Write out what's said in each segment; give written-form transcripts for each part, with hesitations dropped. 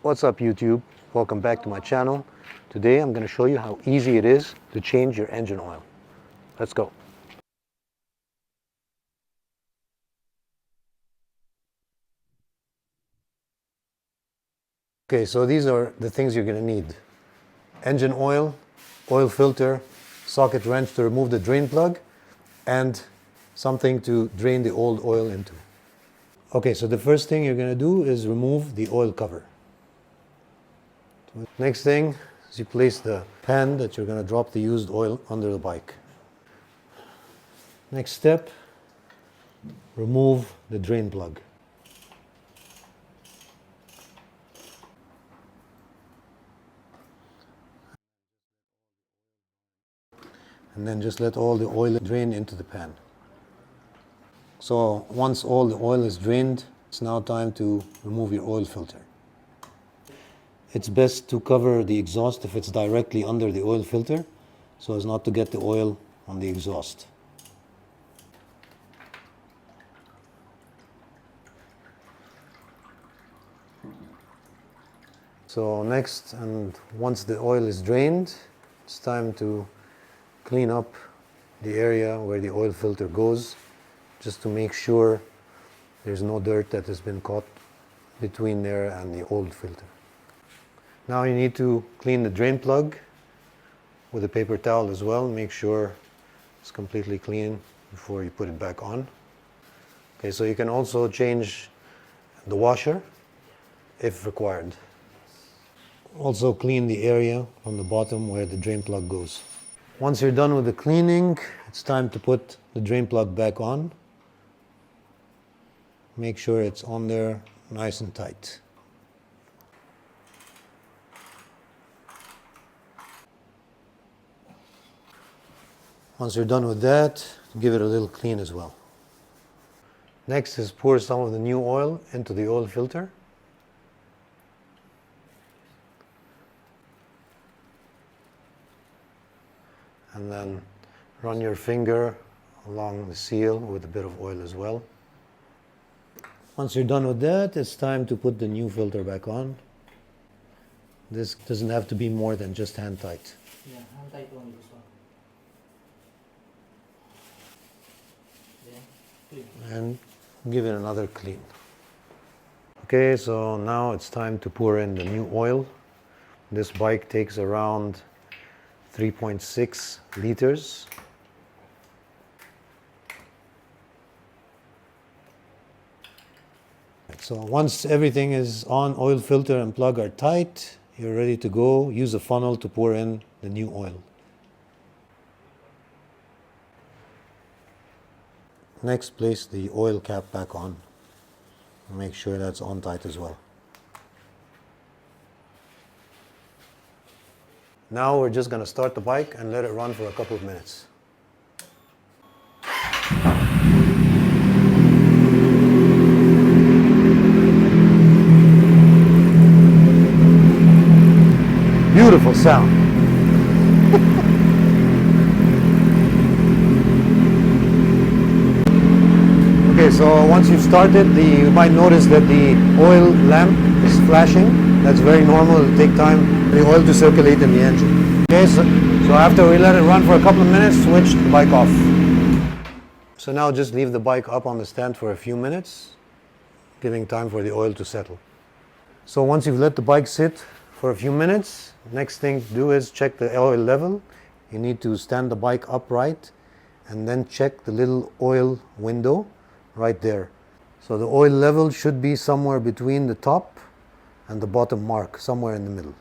What's up YouTube? Welcome back to my channel. Today I'm going to show you how easy it is to change your engine oil. Let's go. Okay, so these are the things you're going to need. Engine oil, oil filter, socket wrench to remove the drain plug, and something to drain the old oil into. Okay, so the first thing you're going to do is remove the oil cover. Next thing is you place the pan that you're going to drop the used oil under the bike. Next step, remove the drain plug. And then just let all the oil drain into the pan. So once all the oil is drained, it's now time to remove your oil filter. It's best to cover the exhaust if it's directly under the oil filter, so as not to get the oil on the exhaust. So next, and once the oil is drained, it's time to clean up the area where the oil filter goes, just to make sure there's no dirt that has been caught between there and the old filter. Now you need to clean the drain plug with a paper towel as well. Make sure it's completely clean before you put it back on. Okay, so you can also change the washer if required. Also clean the area on the bottom where the drain plug goes. Once you're done with the cleaning, it's time to put the drain plug back on. Make sure it's on there nice and tight. Once you're done with that, give it a little clean as well. Next is pour some of the new oil into the oil filter. And then run your finger along the seal with a bit of oil as well. Once you're done with that, it's time to put the new filter back on. This doesn't have to be more than just hand tight. Yeah, hand tight only this one. Yeah, and give it another clean. Okay, so now it's time to pour in the new oil. This bike takes around 3.6 liters. So once everything is on, oil filter and plug are tight, you're ready to go. Use a funnel to pour in the new oil. Next, place the oil cap back on. Make sure that's on tight as well. Now we're just going to start the bike and let it run for a couple of minutes. Beautiful sound. Okay, so once you've started, you might notice that the oil lamp is flashing. That's very normal. It'll take time for the oil to circulate in the engine. Okay, so after we let it run for a couple of minutes, switch the bike off. So now just leave the bike up on the stand for a few minutes, giving time for the oil to settle. So once you've let the bike sit for a few minutes, next thing to do is check the oil level. You need to stand the bike upright and then check the little oil window right there. So the oil level should be somewhere between the top and the bottom mark, somewhere in the middle.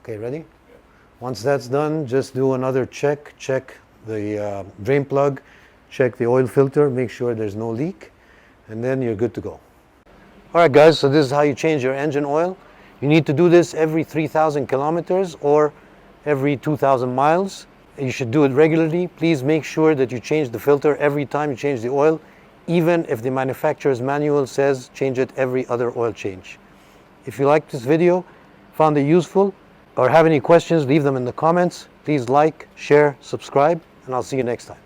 Okay, ready? Yeah. Once that's done, just do another check. Check the drain plug, check the oil filter, make sure there's no leak, and then you're good to go. Alright guys, so this is how you change your engine oil. You need to do this every 3,000 kilometers or every 2,000 miles. You should do it regularly. Please make sure that you change the filter every time you change the oil, even if the manufacturer's manual says change it every other oil change. If you liked this video, found it useful, or have any questions, leave them in the comments. Please like, share, subscribe, and I'll see you next time.